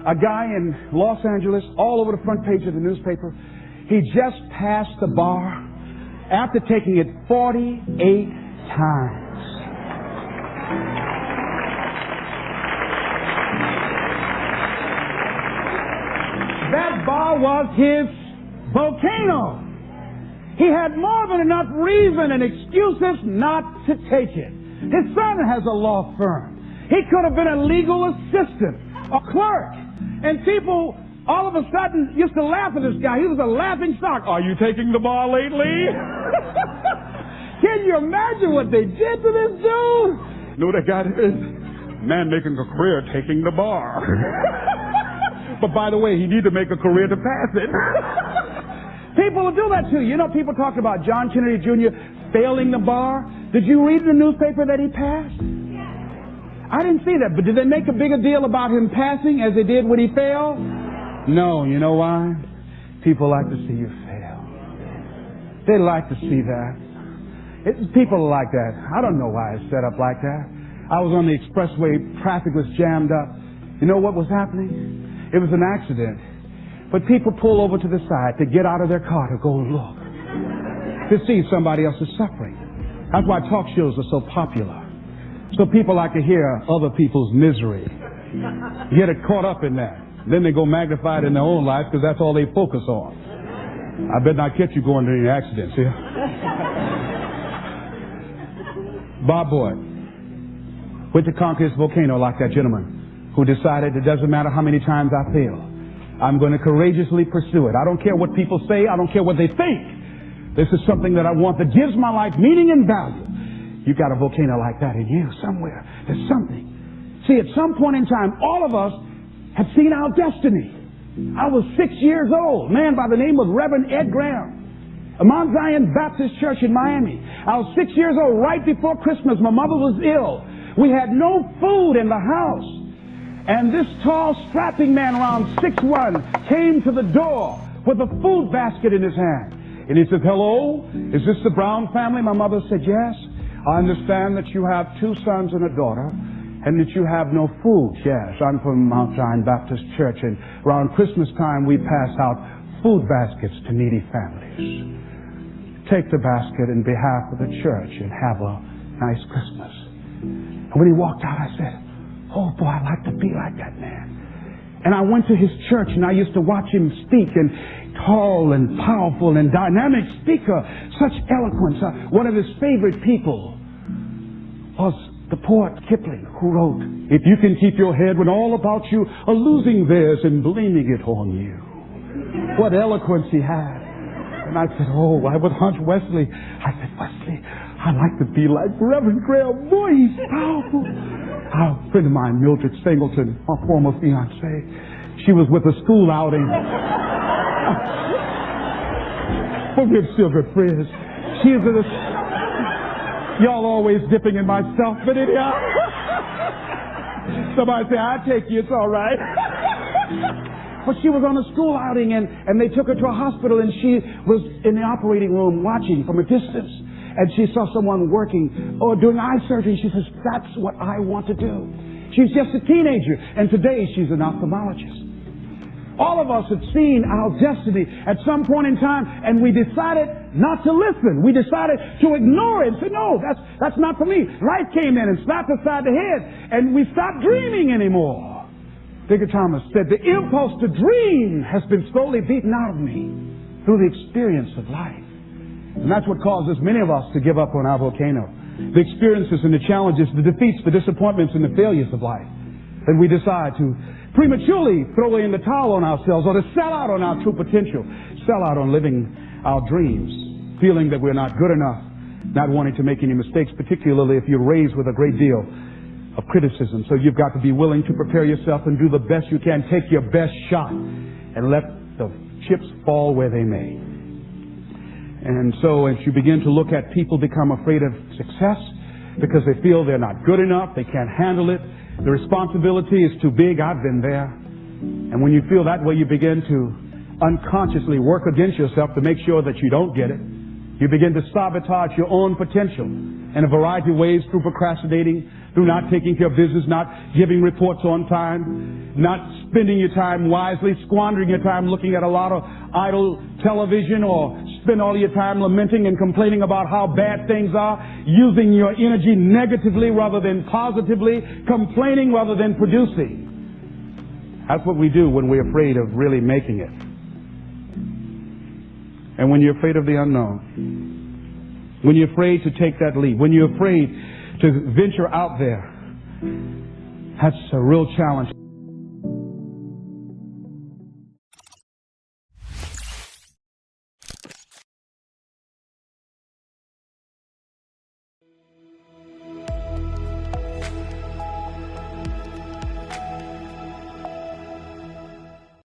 a guy in Los Angeles, all over the front page of the newspaper. He just passed the bar after taking it 48 times. That bar was his volcano. He had more than enough reason and excuses not to take it. His son has a law firm. He could have been a legal assistant, a clerk. And people all of a sudden used to laugh at this guy. He was a laughing stock. Are you taking the bar lately? Can you imagine what they did to this dude? No, that guy is man making a career taking the bar. But by the way, he needed to make a career to pass it. People will do that too. You know, people talk about John Kennedy Jr. failing the bar. Did you read in the newspaper that he passed? I didn't see that, but did they make a bigger deal about him passing as they did when he failed? No, you know why? People like to see you fail. They like to see that. People are like that. I don't know why it's set up like that. I was on the expressway, traffic was jammed up. You know what was happening? It was an accident. But people pull over to the side to get out of their car to go look, to see somebody else's suffering. That's why talk shows are so popular. So people like to hear other people's misery. Get it caught up in that. Then they go magnify it in their own life because that's all they focus on. I bet not catch you going to any accidents here. Bob Boyd went to conquer his volcano like that gentleman who decided it doesn't matter how many times I fail. I'm going to courageously pursue it. I don't care what people say. I don't care what they think. This is something that I want that gives my life meaning and value. You got a volcano like that in you somewhere. There's something. See, at some point in time, all of us have seen our destiny. I was 6 years old. A man by the name of Reverend Ed Graham, a Mount Zion Baptist Church in Miami. I was 6 years old right before Christmas. My mother was ill. We had no food in the house. And this tall, strapping man around 6'1" came to the door with a food basket in his hand. And he said, "Hello, is this the Brown family?" My mother said, "Yes. I understand that you have 2 sons and a daughter and that you have no food." "Yes, I'm from Mount Zion Baptist Church, and around Christmas time we pass out food baskets to needy families. Take the basket in behalf of the church and have a nice Christmas." And when he walked out, I said, "Oh boy, I'd like to be like that man." And I went to his church and I used to watch him speak, and tall and powerful and dynamic speaker, such eloquence. One of his favorite people was the poet Kipling, who wrote, "If you can keep your head when all about you are losing theirs and blaming it on you." What eloquence he had. And I said, "Oh, I would hunch Wesley." I said, "Wesley, I'd like to be like Reverend Graham. Boy, he's powerful." A friend of mine, Mildred Singleton, my former fiancée, she was with a school outing. But we're still good friends. She is at a... Y'all always dipping in my stuff, but anyhow. Somebody say, "I take you, it's all right." But she was on a school outing, and they took her to a hospital, and she was in the operating room watching from a distance. And she saw someone working or doing eye surgery. She says, "That's what I want to do." She's just a teenager, and today she's an ophthalmologist. All of us had seen our destiny at some point in time, and we decided not to listen. We decided to ignore it and say, "No, that's not for me." Life came in and slapped us side the head, and we stopped dreaming anymore. Digger Thomas said, "The impulse to dream has been slowly beaten out of me through the experience of life." And that's what causes many of us to give up on our volcano. The experiences and the challenges, the defeats, the disappointments, and the failures of life. Then we decide to prematurely throw in the towel on ourselves, or to sell out on our true potential, sell out on living our dreams, feeling that we're not good enough, not wanting to make any mistakes, particularly if you're raised with a great deal of criticism. So you've got to be willing to prepare yourself and do the best you can. Take your best shot and let the chips fall where they may. And so as you begin to look at people become afraid of success because they feel they're not good enough, they can't handle it, the responsibility is too big. I've been there. And when you feel that way, you begin to unconsciously work against yourself to make sure that you don't get it. You begin to sabotage your own potential in a variety of ways through procrastinating, through not taking care of business, not giving reports on time, not spending your time wisely, squandering your time looking at a lot of idle television, or spend all your time lamenting and complaining about how bad things are, using your energy negatively rather than positively, complaining rather than producing. That's what we do when we're afraid of really making it. And when you're afraid of the unknown, when you're afraid to take that leap, when you're afraid to venture out there, that's a real challenge.